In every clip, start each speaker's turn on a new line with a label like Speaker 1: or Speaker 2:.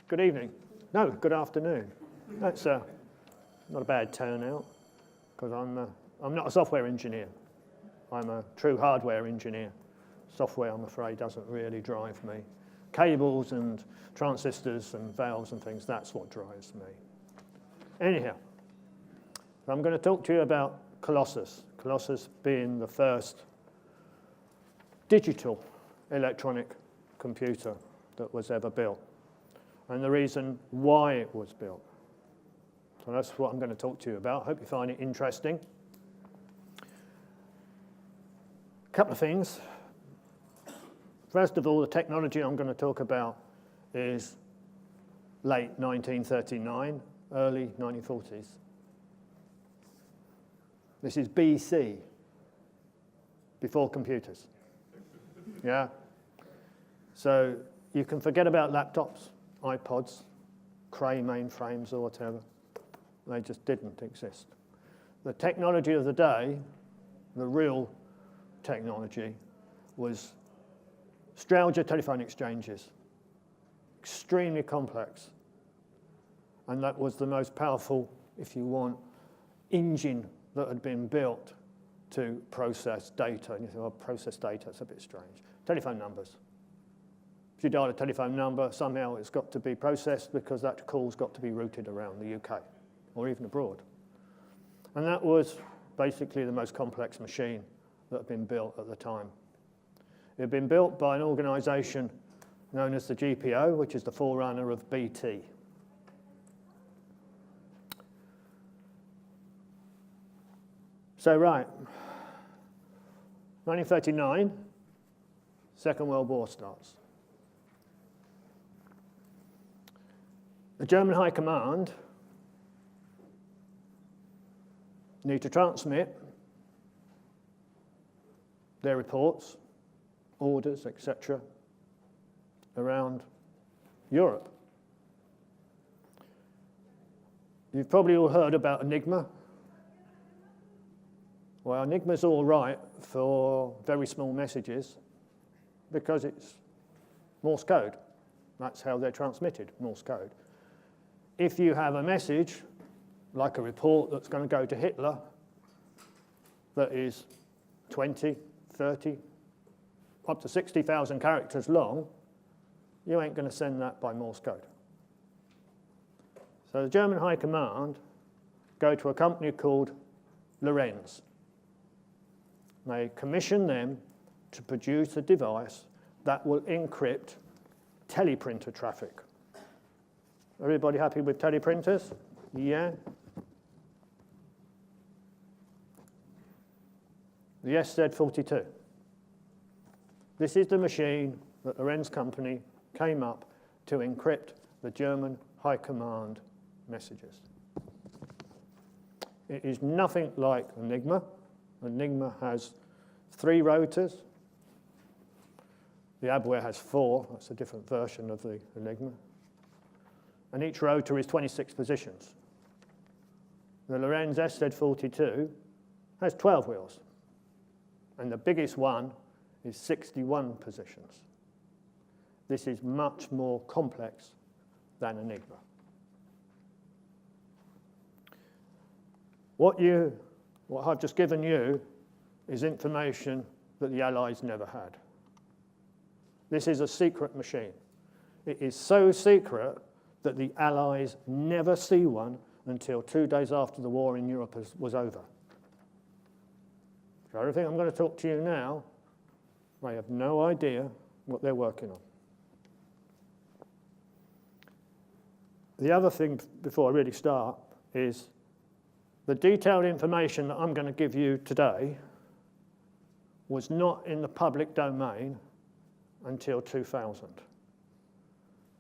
Speaker 1: Good evening. No, good afternoon. That's not a bad turnout, because I'm not a software engineer. I'm a true hardware engineer. Software, I'm afraid, doesn't really drive me. Cables and transistors and valves and things, that's what drives me. Anyhow, I'm going to talk to you about Colossus. Colossus being the first digital electronic computer that was ever built, and the reason why it was built. So that's what I'm going to talk to you about. Hope you find it interesting. A couple of things. First of all, the technology I'm going to talk about is late 1939, early 1940s. This is BC, before computers. Yeah? So you can forget about laptops, iPods, Cray mainframes or whatever. They just didn't exist. The technology of the day, the real technology, was Strowger telephone exchanges, extremely complex. And that was the most powerful, if you want, engine that had been built to process data. And you think, well, process data, it's a bit strange. Telephone numbers. If you dial a telephone number, somehow it's got to be processed because that call's got to be routed around the UK or even abroad. And that was basically the most complex machine that had been built at the time. It had been built by an organisation known as the GPO, which is the forerunner of BT. So, right, 1939, Second World War starts. The German High Command need to transmit their reports, orders, etc., around Europe. You've probably all heard about Enigma. Well, Enigma's all right for very small messages because it's Morse code. That's how they're transmitted, Morse code. If you have a message, like a report that's going to go to Hitler, that is 20, 30, up to 60,000 characters long, you ain't going to send that by Morse code. So the German High Command go to a company called Lorenz. They commission them to produce a device that will encrypt teleprinter traffic. Everybody happy with teleprinters? Yeah? The SZ42. This is the machine that Lorenz company came up to encrypt the German High Command messages. It is nothing like Enigma. Enigma has 3 rotors. The Abwehr has 4. That's a different version of the Enigma. And each rotor is 26 positions. The Lorenz SS42 has 12 wheels. And the biggest one is 61 positions. This is much more complex than Enigma. What I've just given you is information that the Allies never had. This is a secret machine. It is so secret that the Allies never see one until 2 days after the war in Europe was over. So everything I'm going to talk to you now, I have no idea what they're working on. The other thing before I really start is the detailed information that I'm going to give you today was not in the public domain until 2000.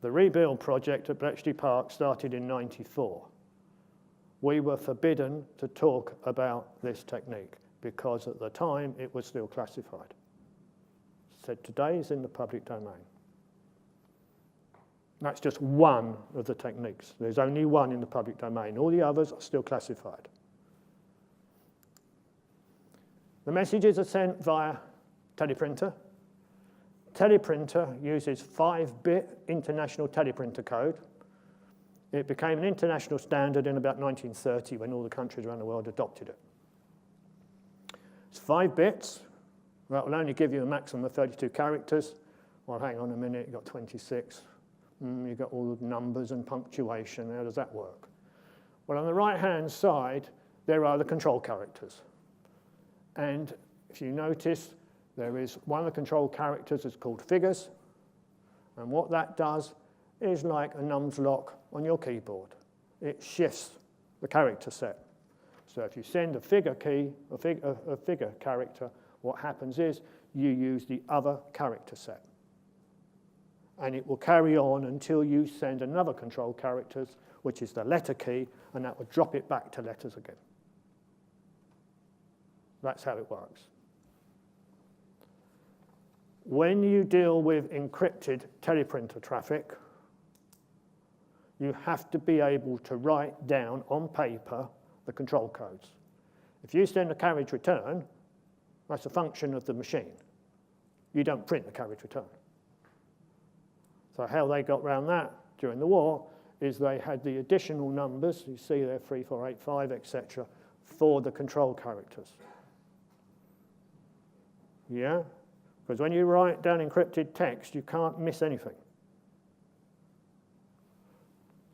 Speaker 1: The rebuild project at Bletchley Park started in '94. We were forbidden to talk about this technique because at the time it was still classified. Said today is in the public domain. That's just one of the techniques. There's only one in the public domain. All the others are still classified. The messages are sent via teleprinter. Teleprinter uses 5-bit International Teleprinter Code, It became an international standard in about 1930 when all the countries around the world adopted it. It's 5 bits. That will only give you a maximum of 32 characters. Well, hang on a minute, you've got 26. You've got all the numbers and punctuation. How does that work? Well, on the right-hand side, there are the control characters. And if you notice, there is one of the control characters is called figures. And what that does is like a nums lock on your keyboard. It shifts the character set. So if you send a figure key, a figure character, what happens is you use the other character set. And it will carry on until you send another control characters, which is the letter key, and that will drop it back to letters again. That's how it works. When you deal with encrypted teleprinter traffic, you have to be able to write down on paper the control codes. If you send a carriage return, that's a function of the machine. You don't print the carriage return. So how they got around that during the war is they had the additional numbers, you see there 3, 4, 8, 5, etc., for the control characters. Yeah? Because when you write down encrypted text, you can't miss anything.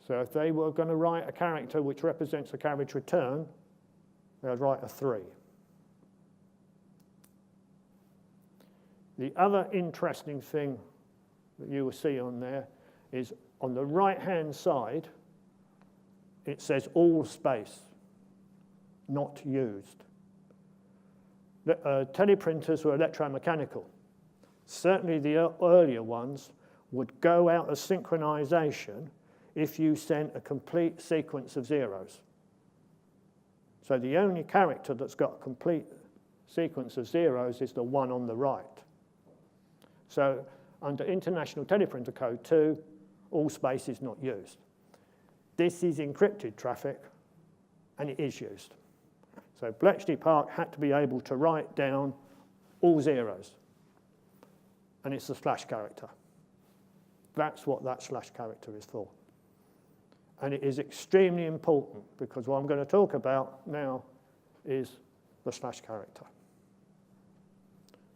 Speaker 1: So if they were going to write a character which represents a carriage return, they would write a 3. The other interesting thing that you will see on there is on the right-hand side, it says all space, not used. Teleprinters were electromechanical. Certainly the earlier ones would go out of synchronization if you sent a complete sequence of zeros. So the only character that's got a complete sequence of zeros is the one on the right. So under International Teleprinter Code 2, all space is not used. This is encrypted traffic, and it is used. So Bletchley Park had to be able to write down all zeros, and it's a slash character. That's what that slash character is for. And it is extremely important, because what I'm going to talk about now is the slash character.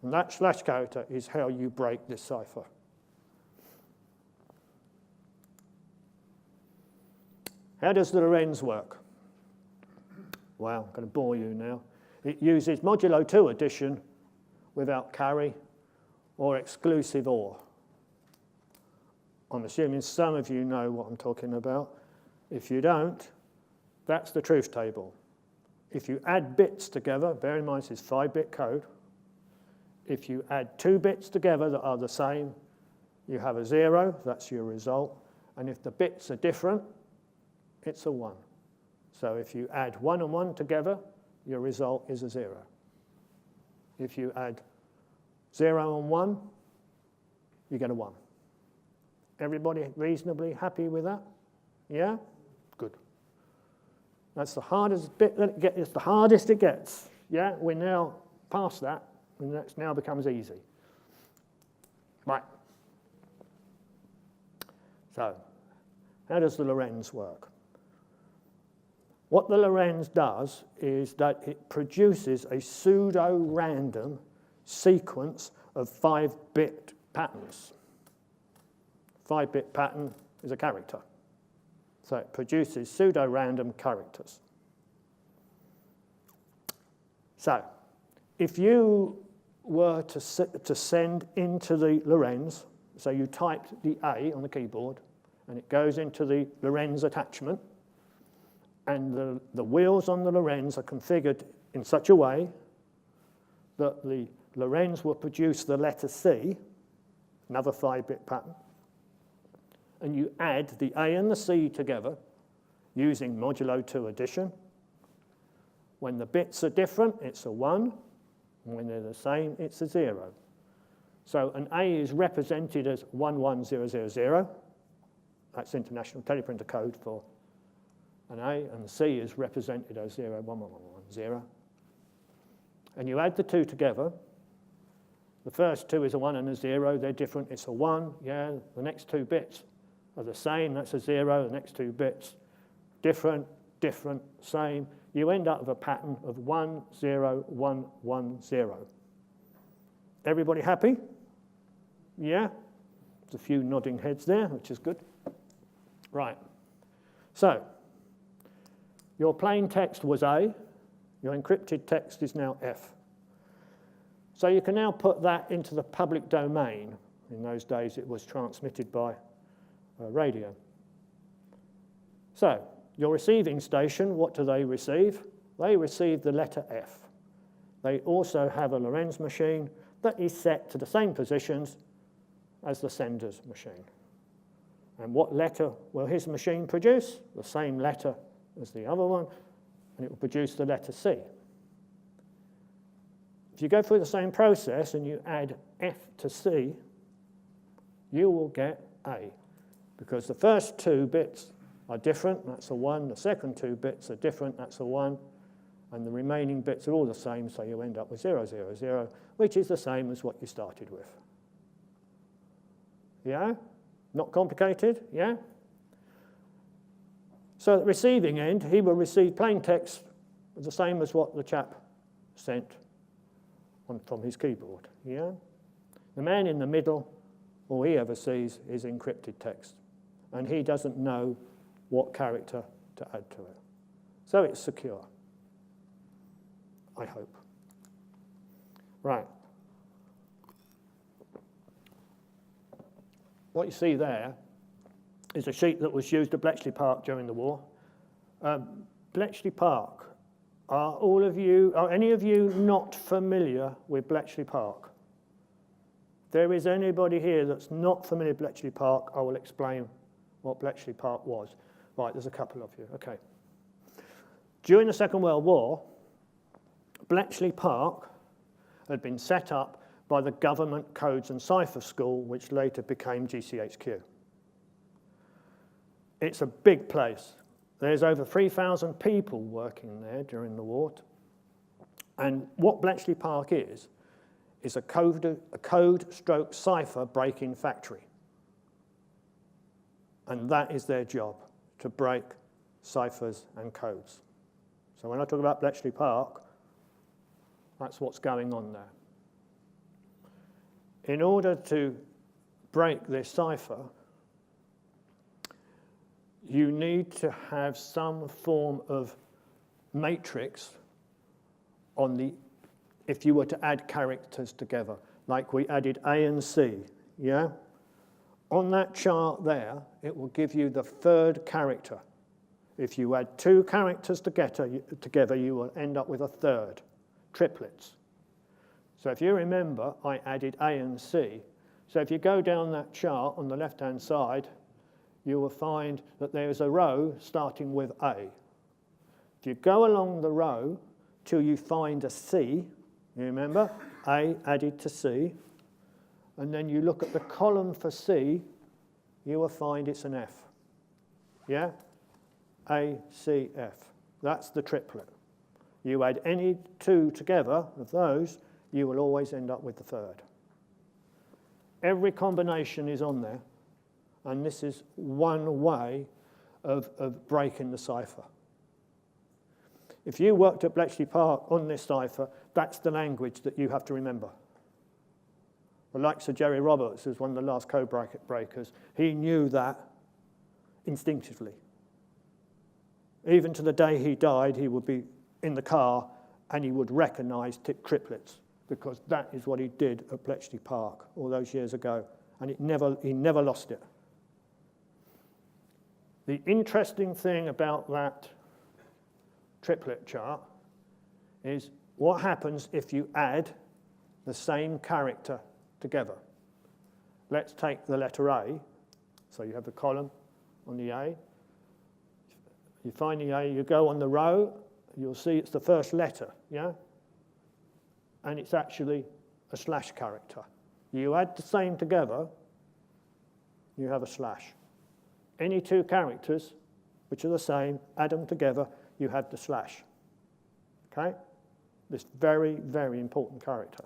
Speaker 1: And that slash character is how you break this cipher. How does the Lorenz work? Well, I'm going to bore you now. It uses modulo 2 addition without carry or exclusive OR. I'm assuming some of you know what I'm talking about. If you don't, that's the truth table. If you add bits together, bear in mind this is 5-bit code. If you add 2 bits together that are the same, you have a 0, that's your result. And if the bits are different, it's a 1. So if you add 1 and 1 together, your result is a 0. If you add 0 and 1, you get a 1. Everybody reasonably happy with that? Yeah? Good. That's the hardest bit that it gets. It's the hardest it gets. Yeah? We're now past that, and that now becomes easy. Right. So, how does the Lorenz work? What the Lorenz does is that it produces a pseudo-random sequence of 5-bit patterns. 5-bit pattern is a character. So it produces pseudo-random characters. So if you were to send into the Lorenz, so you typed the A on the keyboard, and it goes into the Lorenz attachment, and the wheels on the Lorenz are configured in such a way that the Lorenz will produce the letter C, another 5-bit pattern, and you add the A and the C together using modulo 2 addition. When the bits are different, it's a 1, and when they're the same, it's a 0. So an A is represented as 11000. That's International Teleprinter Code for an A, and the C is represented as 01110. And you add the 2 together. The first 2 is a 1 and a 0. They're different. It's a 1. Yeah. The next 2 bits are the same. That's a 0, the next 2 bits. Different, different, same. You end up with a pattern of 1, 0, 1, 1, 0. Everybody happy? Yeah? There's a few nodding heads there, which is good. Right. So, your plain text was A. Your encrypted text is now F. So you can now put that into the public domain. In those days, it was transmitted by radio. So, your receiving station, what do they receive? They receive the letter F. They also have a Lorenz machine that is set to the same positions as the sender's machine. And what letter will his machine produce? The same letter as the other one, and it will produce the letter C. If you go through the same process and you add F to C, you will get A, because the first 2 bits are different, that's a 1, the second 2 bits are different, that's a 1, and the remaining bits are all the same, so you end up with 0, 0, 0, which is the same as what you started with. Yeah? Not complicated, yeah? So at the receiving end, he will receive plain text the same as what the chap sent from his keyboard, yeah? The man in the middle, all he ever sees is encrypted text, and he doesn't know what character to add to it. So it's secure, I hope. Right. What you see there is a sheet that was used at Bletchley Park during the war. Bletchley Park, are any of you not familiar with Bletchley Park? If there is anybody here that's not familiar with Bletchley Park, I will explain what Bletchley Park was. Right, there's a couple of you, okay. During the Second World War, Bletchley Park had been set up by the Government Codes and Cipher School, which later became GCHQ. It's a big place. There's over 3,000 people working there during the war. And what Bletchley Park is a code stroke cipher break-in factory. And that is their job, to break ciphers and codes. So when I talk about Bletchley Park, that's what's going on there. In order to break this cipher, you need to have some form of matrix on the, if you were to add characters together, like we added A and C, yeah? On that chart there, it will give you the 3rd character. If you add 2 characters together, you will end up with a 3rd, triplets. So if you remember, I added A and C. So if you go down that chart on the left-hand side, you will find that there is a row starting with A. If you go along the row till you find a C, you remember, A added to C, and then you look at the column for C, you will find it's an F. Yeah? A, C, F. That's the triplet. You add any 2 together of those, you will always end up with the 3rd. Every combination is on there, and this is one way of breaking the cipher. If you worked at Bletchley Park on this cipher, that's the language that you have to remember. The likes of Jerry Roberts, who's one of the last code breakers, he knew that instinctively. Even to the day he died, he would be in the car and he would recognize triplets, because that is what he did at Bletchley Park all those years ago, and he never lost it. The interesting thing about that triplet chart is what happens if you add the same character together. Let's take the letter A. So you have the column on the A. You find the A, you go on the row, you'll see it's the first letter, yeah? And it's actually a slash character. You add the same together, you have a slash. Any 2 characters which are the same, add them together, you have the slash. Okay? This very, very important character.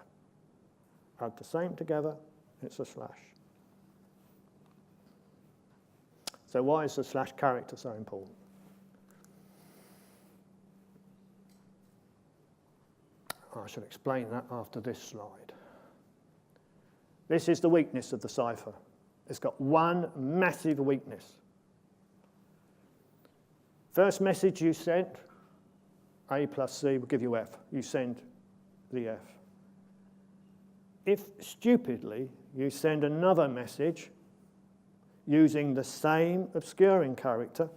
Speaker 1: Add the same together, it's a slash. So why is the slash character so important? I shall explain that after this slide. This is the weakness of the cipher. It's got one massive weakness. First message you sent, A plus C will give you F. You send the F. If stupidly you send another message using the same obscuring character,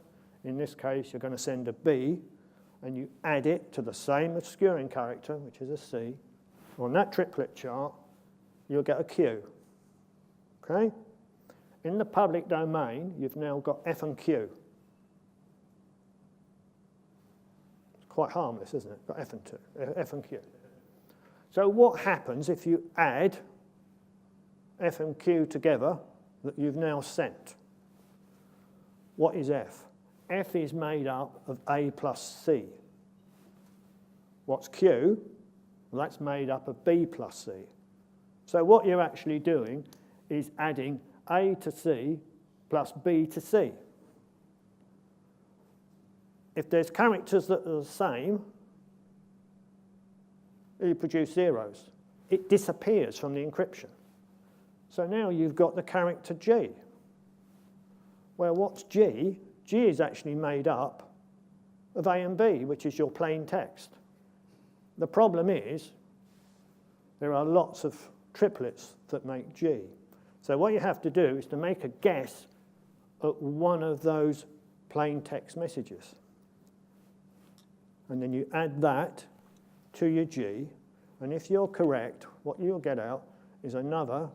Speaker 1: in this case you're going to send a B, and you add it to the same obscuring character, which is a C, on that triplet chart, you'll get a Q. Okay? In the public domain, you've now got F and Q. It's quite harmless, isn't it? Got F and Q. So what happens if you add F and Q together that you've now sent? What is F? F is made up of A plus C. What's Q? Well, that's made up of B plus C. So what you're actually doing is adding A to C plus B to C. If there's characters that are the same, you produce zeros. It disappears from the encryption. So now you've got the character G. Well, what's G? G is actually made up of A and B, which is your plain text. The problem is there are lots of triplets that make G. So what you have to do is to make a guess at one of those plain text messages. And then you add that to your G, and if you're correct, what you'll get out is another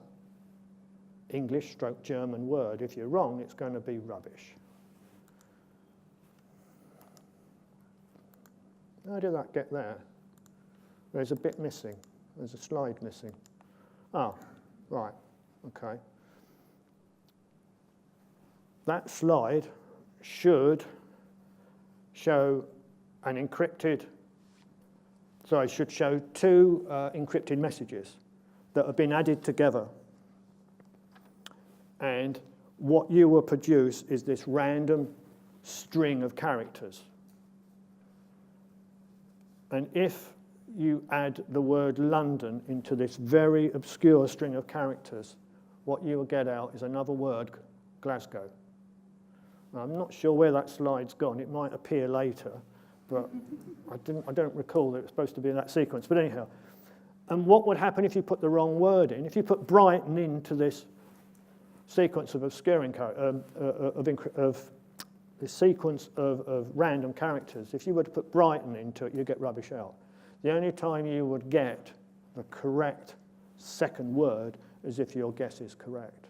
Speaker 1: English/German word. If you're wrong, it's going to be rubbish. How did that get there? There's a bit missing. There's a slide missing. Oh, right, okay. That slide should show an encrypted, should show two encrypted messages that have been added together. And what you will produce is this random string of characters. And if you add the word London into this very obscure string of characters, what you will get out is another word, Glasgow. Now, I'm not sure where that slide's gone. It might appear later, but I don't recall that it was supposed to be in that sequence. But anyhow, and what would happen if you put the wrong word in? If you put Brighton into this sequence of obscuring this sequence of random characters, if you were to put Brighton into it, you get rubbish out. The only time you would get the correct second word is if your guess is correct.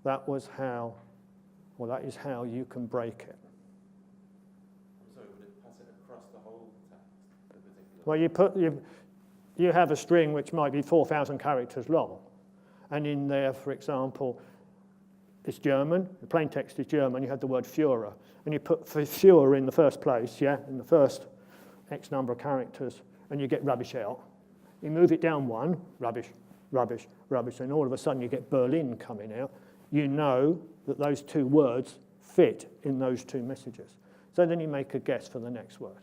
Speaker 1: That is how you can break it.
Speaker 2: So would it pass it across the whole text?
Speaker 1: Well, you have a string which might be 4,000 characters long, and in there, for example, it's German, the plain text is German, you have the word Führer, and you put Führer in the first place, in the first X number of characters, and you get rubbish out. You move it down one, rubbish, rubbish, rubbish, and all of a sudden you get Berlin coming out. You know that those two words fit in those two messages. So then you make a guess for the next word.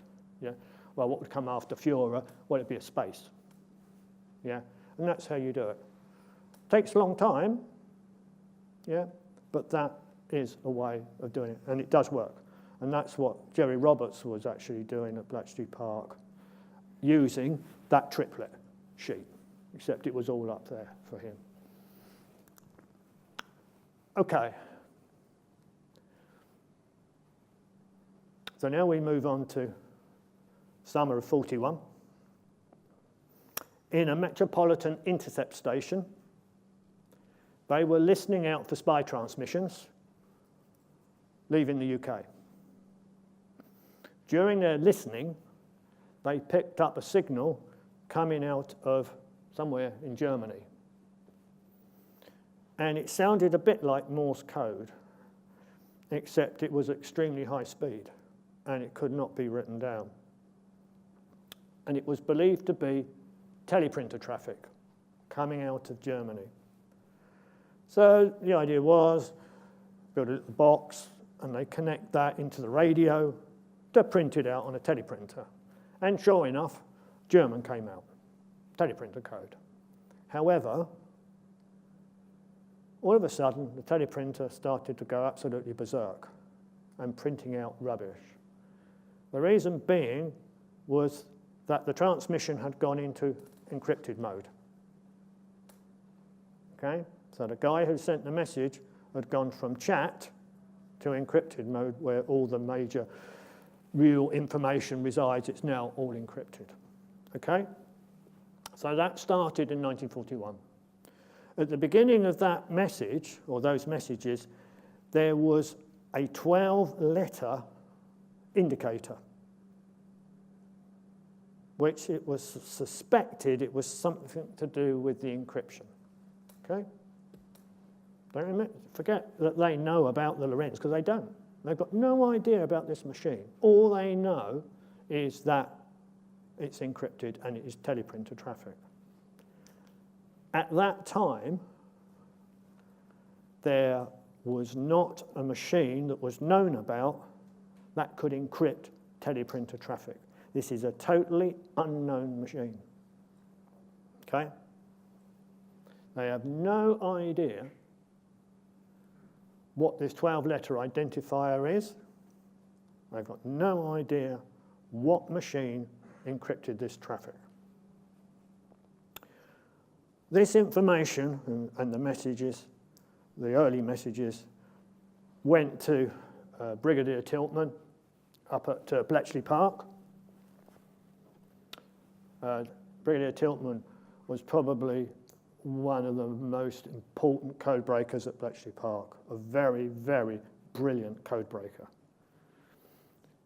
Speaker 1: Well, what would come after Führer? Well, it'd be a space. And that's how you do it. Takes a long time, but that is a way of doing it, and it does work. And that's what Jerry Roberts was actually doing at Bletchley Park, using that triplet sheet, except it was all up there for him. Okay. So now we move on to summer of 41. In a metropolitan intercept station, they were listening out for spy transmissions leaving the UK. During their listening, they picked up a signal coming out of somewhere in Germany. And it sounded a bit like Morse code, except it was extremely high speed, and it could not be written down. And it was believed to be teleprinter traffic coming out of Germany. So the idea was, build a little box, and they connect that into the radio to print it out on a teleprinter. And sure enough, German came out, Teleprinter Code. However, all of a sudden, the teleprinter started to go absolutely berserk and printing out rubbish. The reason being was that the transmission had gone into encrypted mode. Okay? So the guy who sent the message had gone from chat to encrypted mode, where all the major real information resides. It's now all encrypted. Okay? So that started in 1941. At the beginning of that message, or those messages, there was a 12-letter indicator, which it was suspected it was something to do with the encryption. Okay? Don't forget that they know about the Lorenz, because they don't. They've got no idea about this machine. All they know is that it's encrypted and it is teleprinter traffic. At that time, there was not a machine that was known about that could encrypt teleprinter traffic. This is a totally unknown machine. Okay? They have no idea what this 12-letter identifier is. They've got no idea what machine encrypted this traffic. This information and the messages, the early messages, went to Brigadier Tilton up at Bletchley Park. Brigadier Tilton was probably one of the most important code breakers at Bletchley Park, a very, very brilliant code breaker.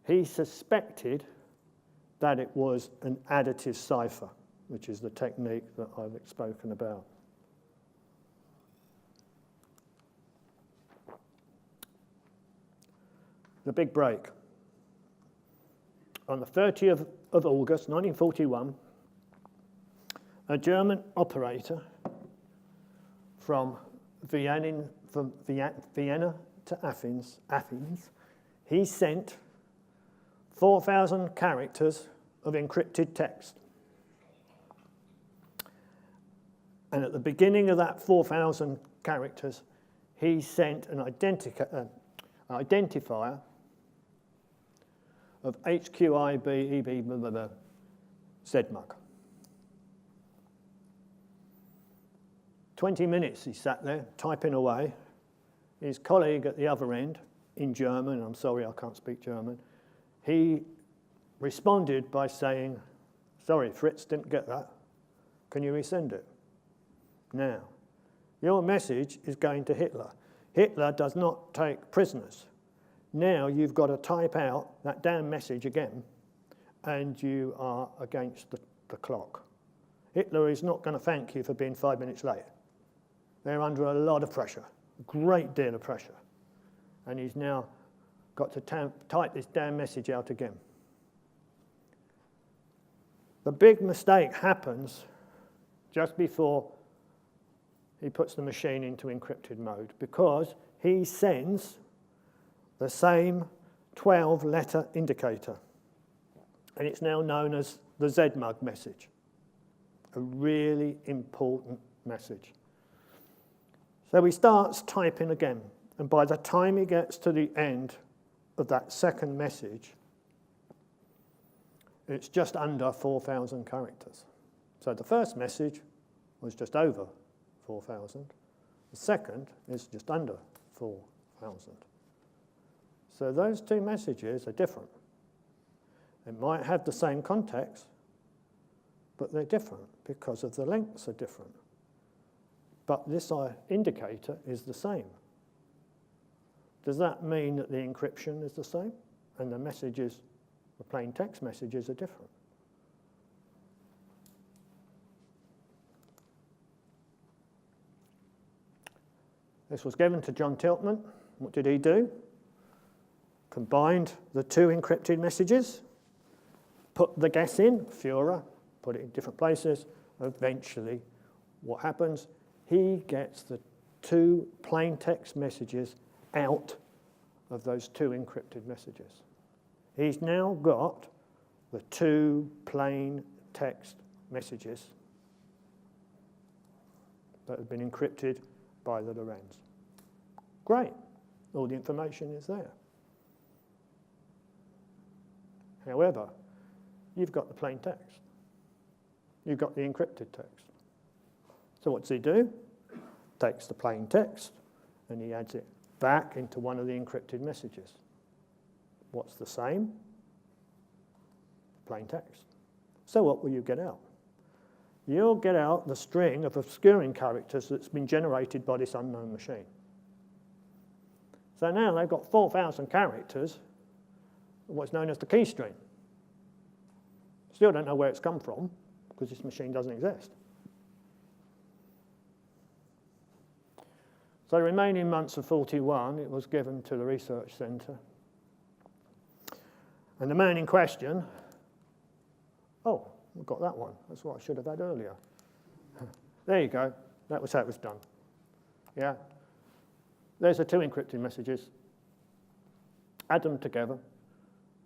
Speaker 1: He suspected that it was an additive cipher, which is the technique that I've spoken about. The big break. On the 30th of August 1941, a German operator from Vienna to Athens, he sent 4,000 characters of encrypted text. And at the beginning of that 4,000 characters, he sent an identifier of HQIB ZMUG. 20 minutes he sat there, typing away. His colleague at the other end, in German, I'm sorry I can't speak German, he responded by saying, "Sorry, Fritz, didn't get that. Can you resend it?" Now, your message is going to Hitler. Hitler does not take prisoners. Now you've got to type out that damn message again, and you are against the clock. Hitler is not going to thank you for being 5 minutes late. They're under a lot of pressure, a great deal of pressure. And he's now got to type this damn message out again. The big mistake happens just before he puts the machine into encrypted mode, because he sends the same 12-letter indicator. And it's now known as the ZMUG message, a really important message. So he starts typing again, and by the time he gets to the end of that second message, it's just under 4,000 characters. So the first message was just over 4,000. The second is just under 4,000. So those two messages are different. It might have the same context, but they're different because of the lengths are different. But this indicator is the same. Does that mean that the encryption is the same and the messages, the plain text messages, are different? This was given to John Tilton. What did he do? Combined the two encrypted messages, put the guess in, Führer, put it in different places. Eventually, what happens? He gets the two plain text messages out of those 2 encrypted messages. He's now got the 2 plain text messages that have been encrypted by the Lorenz. Great, all the information is there. However, you've got the plain text. You've got the encrypted text. So what does he do? Takes the plain text and he adds it back into one of the encrypted messages. What's the same? Plain text. So what will you get out? You'll get out the string of obscuring characters that's been generated by this unknown machine. So now they've got 4,000 characters of what's known as the key stream. Still don't know where it's come from because this machine doesn't exist. So the remaining months of 41, it was given to the research centre. And the man in question, oh, we've got that one. That's what I should have had earlier. There you go. That was how it was done. Yeah. There's the 2 encrypted messages. Add them together.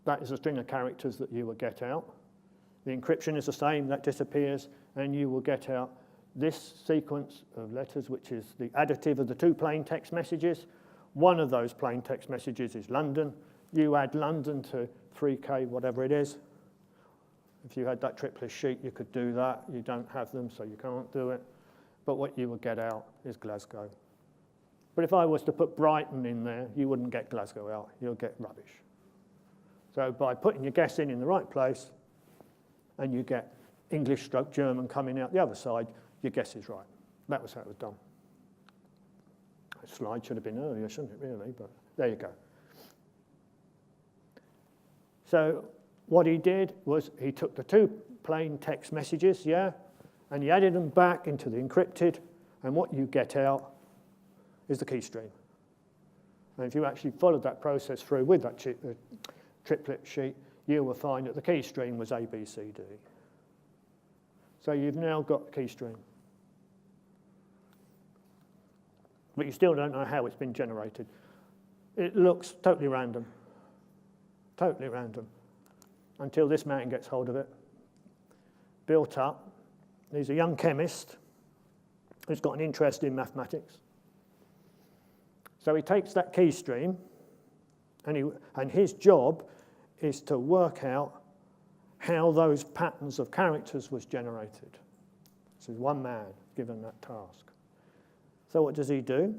Speaker 1: That is a string of characters that you will get out. The encryption is the same. That disappears. And you will get out this sequence of letters, which is the additive of the 2 plain text messages. One of those plain text messages is London. You add London to 3K, whatever it is. If you had that triplet sheet, you could do that. You don't have them, so you can't do it. But what you will get out is Glasgow. But if I was to put Brighton in there, you wouldn't get Glasgow out. You'll get rubbish. So by putting your guess in the right place, and you get English/German coming out the other side, your guess is right. That was how it was done. That slide should have been earlier, shouldn't it, really? But there you go. So what he did was he took the 2 plain text messages, yeah, and he added them back into the encrypted, and what you get out is the key stream. And if you actually followed that process through with that triplet sheet, you will find that the key stream was A, B, C, D. So you've now got the key stream. But you still don't know how it's been generated. It looks totally random. Totally random. Until this man gets hold of it. Built up. He's a young chemist who's got an interest in mathematics. So he takes that key stream, and his job is to work out how those patterns of characters was generated. This is one man given that task. So what does he do?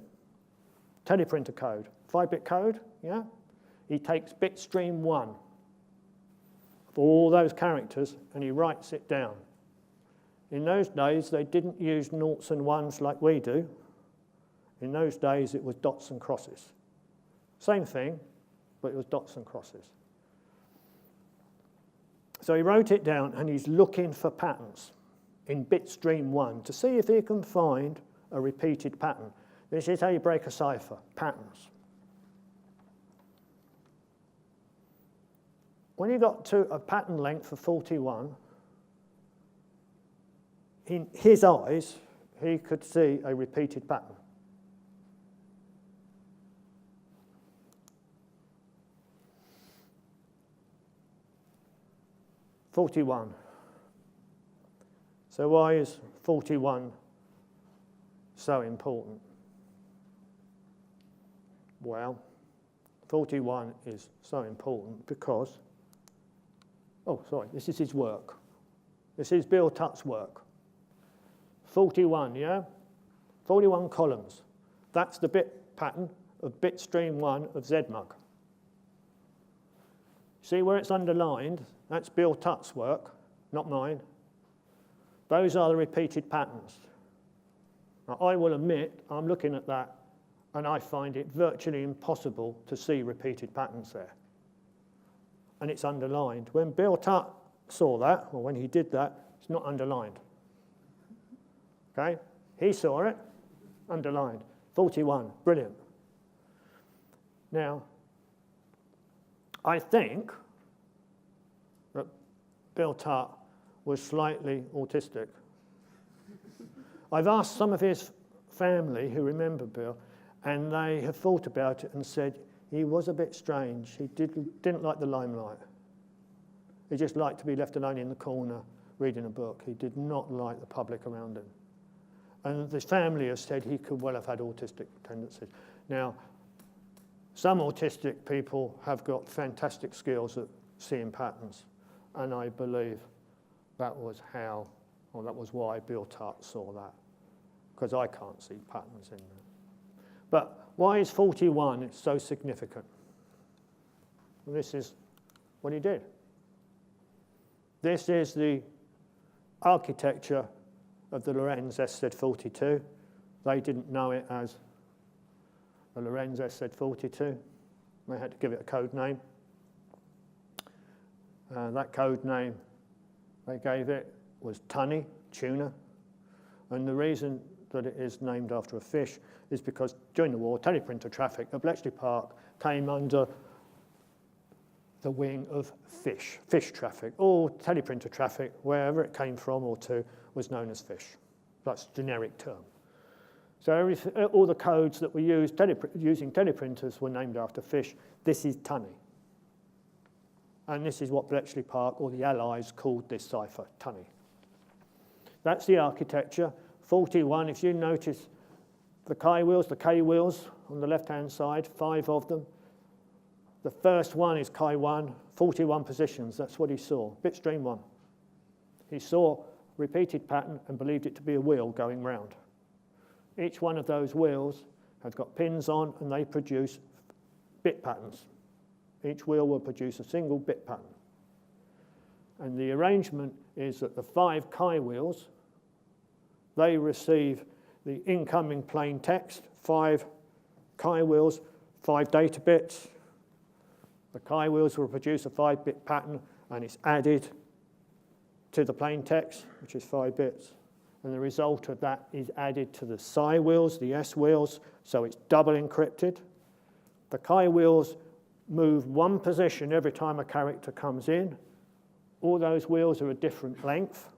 Speaker 1: Teleprinter code, 5-bit code, yeah? He takes bit stream 1 of all those characters and he writes it down. In those days, they didn't use noughts and ones like we do. In those days, it was dots and crosses. Same thing, but it was dots and crosses. So he wrote it down and he's looking for patterns in bit stream 1 to see if he can find a repeated pattern. This is how you break a cipher, patterns. When you got to a pattern length of 41, in his eyes, he could see a repeated pattern. (41). So why is 41 so important? Well, 41 is so important because, this is his work. This is Bill Tutt's work. 41, yeah? 41 columns. That's the bit pattern of bit stream 1 of ZMUG. See where it's underlined? That's Bill Tutt's work, not mine. Those are the repeated patterns. Now, I will admit, I'm looking at that and I find it virtually impossible to see repeated patterns there. And it's underlined. When Bill Tutt saw that, or when he did that, it's not underlined. Okay? He saw it, underlined. 41, brilliant. Now, I think that Bill Tutt was slightly autistic. I've asked some of his family who remember Bill, And they have thought about it and said he was a bit strange. He didn't like the limelight. He just liked to be left alone in the corner reading a book. He did not like the public around him. And the family has said he could well have had autistic tendencies. Now, some autistic people have got fantastic skills at seeing patterns, and I believe that was how, or that was why Bill Tutt saw that, because I can't see patterns in there. But why is 41 so significant? Well, this is what he did. This is the architecture of the Lorenz SS42. They didn't know it as the Lorenz SS42. They had to give it a code name. That code name they gave it was tunny, tuna. And the reason that it is named after a fish is because during the war, teleprinter traffic at Bletchley Park came under the wing of fish traffic. All teleprinter traffic, wherever it came from or to, was known as fish. That's a generic term. So all the codes that were used using teleprinters were named after fish. This is tunny. And this is what Bletchley Park or the Allies called this cipher, tunny. That's the architecture. 41, if you notice the K wheels on the left-hand side, 5 of them. The first one is K1, 41 positions. That's what he saw, bitstream 1. He saw repeated pattern and believed it to be a wheel going round. Each one of those wheels has got pins on and they produce bit patterns. Each wheel will produce a single bit pattern. And the arrangement is that the 5 K wheels, they receive the incoming plain text, 5 K wheels, 5 data bits. The K wheels will produce a 5-bit pattern and it's added to the plain text, which is 5 bits. And the result of that is added to the psi wheels, the S wheels, so it's double encrypted. The K wheels move 1 position every time a character comes in. All those wheels are a different length.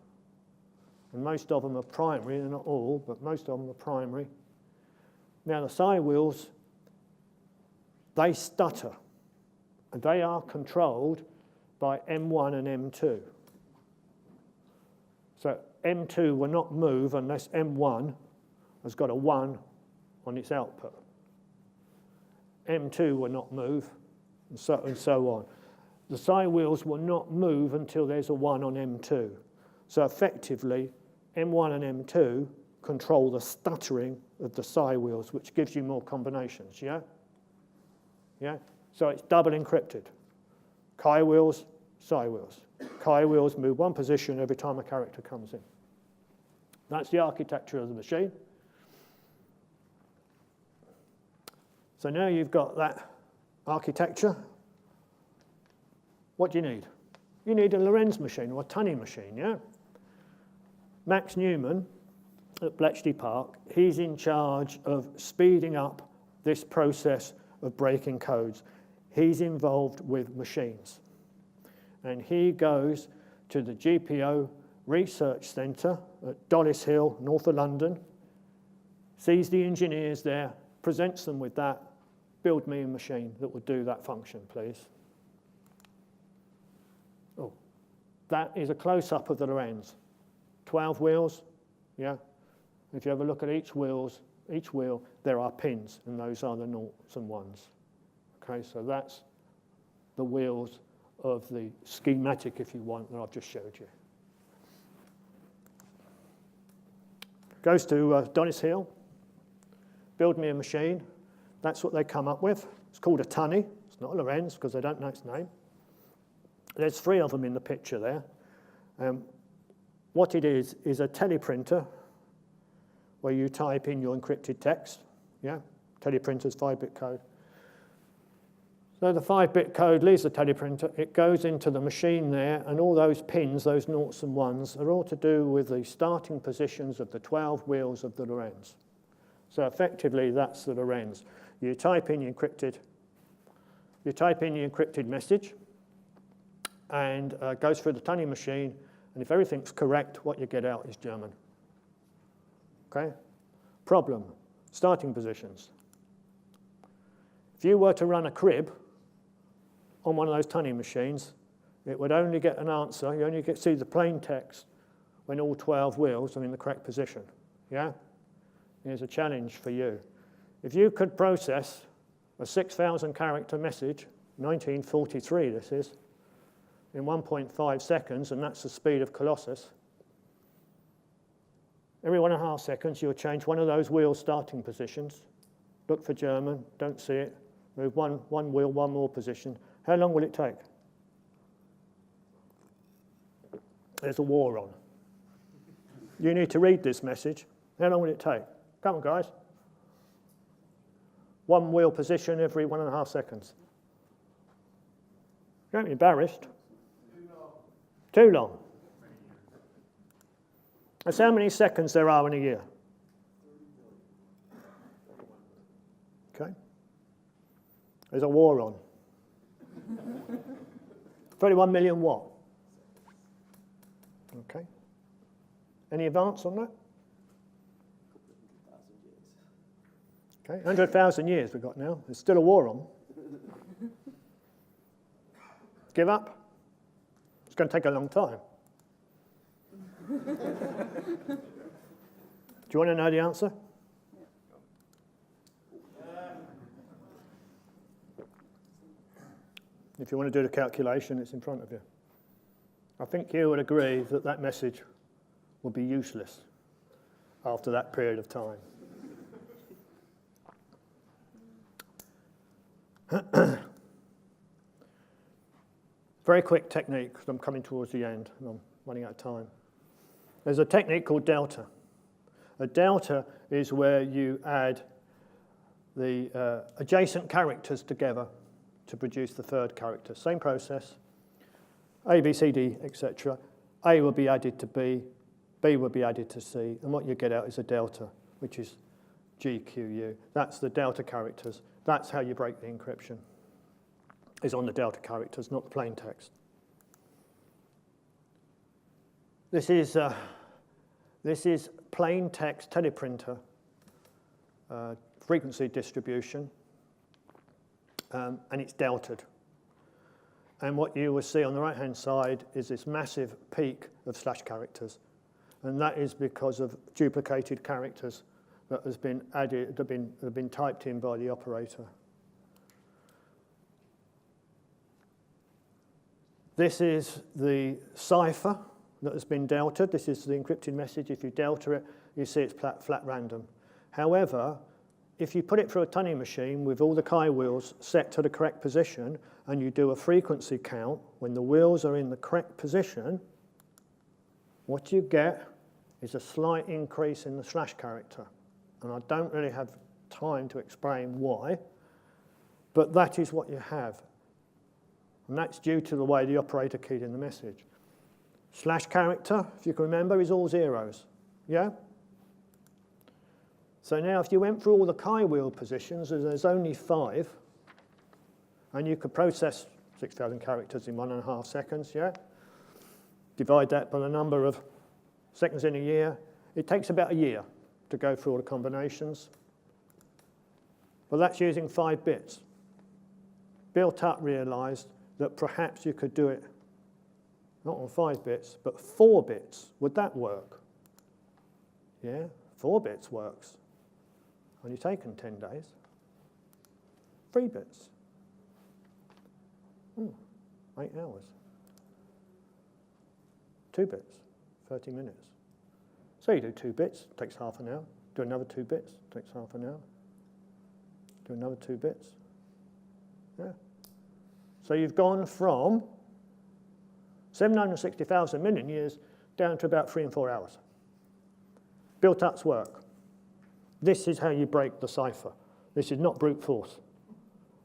Speaker 1: And most of them are primary, they're not all, but most of them are primary. Now the psi wheels, they stutter, and they are controlled by M1 and M2. So M2 will not move unless M1 has got a 1 on its output. M2 will not move, and so on. The psi wheels will not move until there's a 1 on M2. So effectively, M1 and M2 control the stuttering of the psi wheels, which gives you more combinations, yeah? Yeah? So it's double encrypted. Chi wheels, psi wheels. Chi wheels move 1 position every time a character comes in. That's the architecture of the machine. So now you've got that architecture. What do you need? You need a Lorenz machine or a tunny machine, yeah? Max Newman at Bletchley Park, he's in charge of speeding up this process of breaking codes. He's involved with machines. And he goes to the GPO Research Centre at Dollis Hill, north of London, sees the engineers there, presents them with that, build me a machine that will do that function, please. Oh, that is a close-up of the Lorenz. 12 wheels, yeah? If you have a look at each wheel, there are pins, and those are the noughts and ones. Okay, so that's the wheels of the schematic, if you want, that I've just showed you. Goes to Dollis Hill, build me a machine. That's what they come up with. It's called a tunny. It's not a Lorenz because they don't know its name. There's 3 of them in the picture there. What it is a teleprinter where you type in your encrypted text. Yeah, teleprinter's 5-bit code. So the 5-bit code leaves the teleprinter, it goes into the machine there, and all those pins, those noughts and ones, are all to do with the starting positions of the 12 wheels of the Lorenz. So effectively, that's the Lorenz. You type in your encrypted message, and it goes through the tunny machine, and if everything's correct, what you get out is German. Okay? Problem, starting positions. you were to run a crib on one of those tunning machines, it would only get an answer. You only see the plain text when all 12 wheels are in the correct position. Yeah? Here's a challenge for you. If you could process a 6,000 character message, 1943 this is, in 1.5 seconds, and that's the speed of Colossus, every 1.5 seconds you'll change one of those wheel starting positions. Look for German, don't see it. Move one wheel, one more position. How long will it take? There's a war on. You need to read this message. How long will it take? Come on, guys. One wheel position every 1.5 seconds. Don't be embarrassed. Too long. That's how many seconds there are in a year. Okay. There's a war on. 31 million what? Okay. Any advance on that? Okay, 100,000 years we've got now. There's still a war on. Give up? It's going to take a long time. Do you want to know the answer? If you want to do the calculation, it's in front of you. I think you would agree that that message will be useless after that period of time. Very quick technique, because I'm coming towards the end and I'm running out of time. There's a technique called delta. A delta is where you add the adjacent characters together to produce the third character. Same process, A, B, C, D, etc. A will be added to B, B will be added to C, and what you get out is a delta, which is G, Q, U. That's the delta characters. That's how you break the encryption. Is on the delta characters, not the plain text. This is plain text teleprinter frequency distribution, and it's deltaed. And what you will see on the right-hand side is this massive peak of slash characters, and that is because of duplicated characters that has been added, that have been typed in by the operator. This is the cipher that has been deltaed. This is the encrypted message. If you delta it, you see it's flat random. However, if you put it through a tunning machine with all the chi wheels set to the correct position, and you do a frequency count when the wheels are in the correct position, what you get is a slight increase in the slash character. And I don't really have time to explain why, but that is what you have. And that's due to the way the operator keyed in the message. Slash character, if you can remember, is all zeros. Yeah? So now if you went through all the chi wheel positions, there's only 5, and you could process 6,000 characters in 1.5 seconds, yeah? Divide that by the number of seconds in a year. It takes about a year to go through all the combinations. But that's using 5 bits. Built Up realized that perhaps you could do it not on 5 bits, but 4 bits. Would that work? Yeah, 4 bits works. Only taken 10 days. 3 bits. 8 hours. 2 bits, 30 minutes. So you do 2 bits, takes half an hour. Do another 2 bits, takes half an hour. Do another 2 bits. Yeah. So you've gone from 760,000 million years down to about 3 and 4 hours. Built Up's work. This is how you break the cipher. This is not brute force.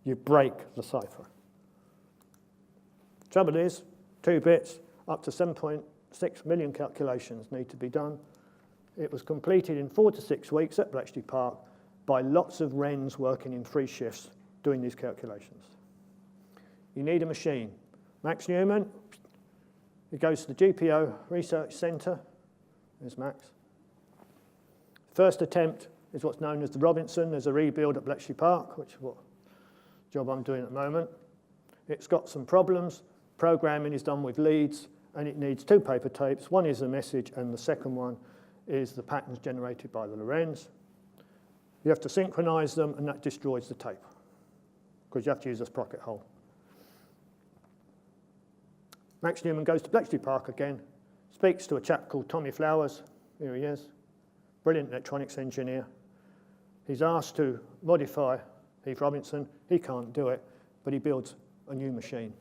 Speaker 1: You break the cipher. Trouble is, 2 bits, up to 7.6 million calculations need to be done. It was completed in 4 to 6 weeks at Bletchley Park by lots of wrens working in 3 shifts doing these calculations. You need a machine. Max Newman, he goes to the GPO Research Centre. There's Max. First attempt is what's known as the Robinson. There's a rebuild at Bletchley Park, which is what job I'm doing at the moment. It's got some problems. Programming is done with leads, and it needs 2 paper tapes. One is the message, and the second one is the patterns generated by the Lorenz. You have to synchronize them, and that destroys the tape, because you have to use a sprocket hole. Max Newman goes to Bletchley Park again, speaks to a chap called Tommy Flowers. Here he is, brilliant electronics engineer. He's asked to modify Heath Robinson. He can't do it, but he builds a new machine.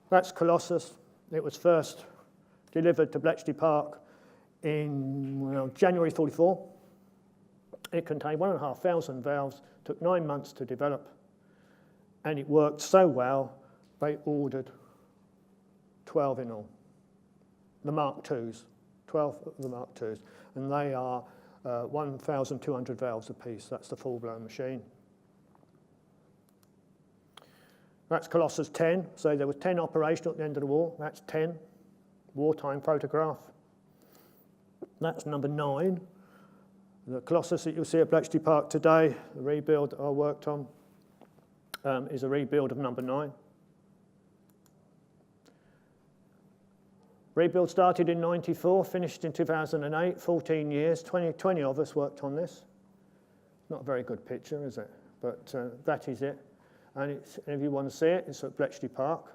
Speaker 1: That's Colossus. It was first delivered to Bletchley Park in January 44. It contained 1,500 valves, took 9 months to develop, and it worked so well, they ordered 12 in all. The Mark IIs, 12 of the Mark IIs, and they are 1,200 valves apiece. That's the full-blown machine. That's Colossus 10. So there was 10 operational at the end of the war. That's 10. Wartime photograph. That's number 9. The Colossus that you'll see at Bletchley Park today, the rebuild that I worked on, is a rebuild of number 9. Rebuild started in 94, finished in 2008, 14 years, 20 of us worked on this. Not a very good picture, is it? But that is it. And if you want to see it, it's at Bletchley Park.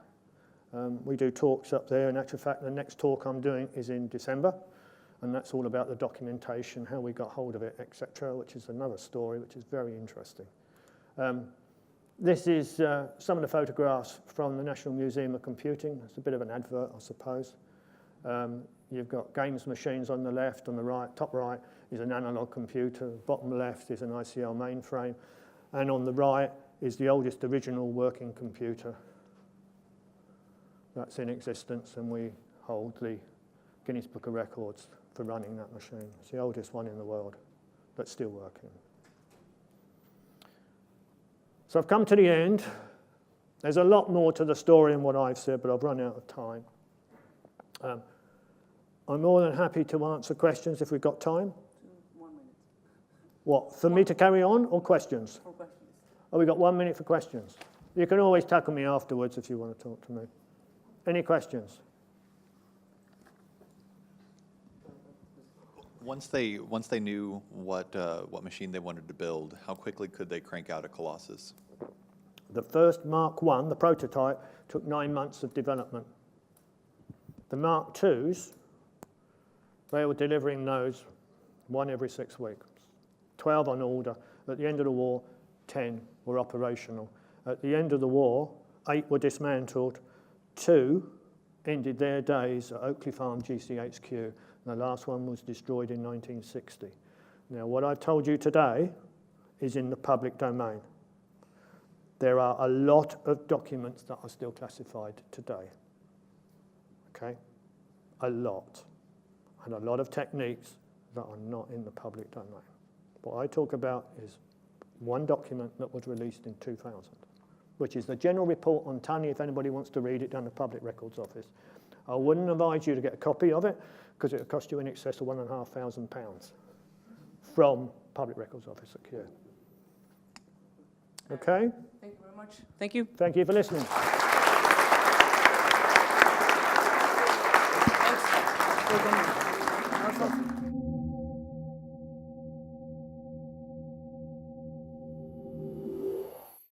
Speaker 1: We do talks up there. In actual fact, the next talk I'm doing is in December, and that's all about the documentation, how we got hold of it, etc., which is another story, which is very interesting. This is some of the photographs from the National Museum of Computing. It's a bit of an advert, I suppose. You've got games machines on the left, on the right, top right is an analog computer, bottom left is an ICL mainframe, and on the right is the oldest original working computer that's in existence, and we hold the Guinness Book of Records for running that machine. It's the oldest one in the world that's still working. So I've come to the end. There's a lot more to the story than what I've said, but I've run out of time. I'm more than happy to answer questions if we've got time.
Speaker 3: 1 minute.
Speaker 1: What, for me to carry on, or questions?
Speaker 3: For questions.
Speaker 1: Oh, we've got 1 minute for questions. You can always tackle me afterwards if you want to talk to me. Any questions?
Speaker 4: Once they knew what machine they wanted to build, how quickly could they crank out a Colossus?
Speaker 1: The first Mark I, the prototype, took 9 months of development. The Mark IIs, they were delivering those 1 every 6 weeks. 12 on order. At the end of the war, 10 were operational. At the end of the war, 8 were dismantled. 2 ended their days at Oakley Farm GCHQ. And the last one was destroyed in 1960. Now, what I've told you today is in the public domain. There are a lot of documents that are still classified today. Okay? A lot. And a lot of techniques that are not in the public domain. What I talk about is one document that was released in 2000, which is the general report on Tunny, if anybody wants to read it, down the Public Records Office. I wouldn't advise you to get a copy of it, because it would cost you in excess of £1,500 from Public Records Office at Kew. Okay?
Speaker 3: Thank you very much. Thank you.
Speaker 1: Thank you for listening.
Speaker 3: Thanks.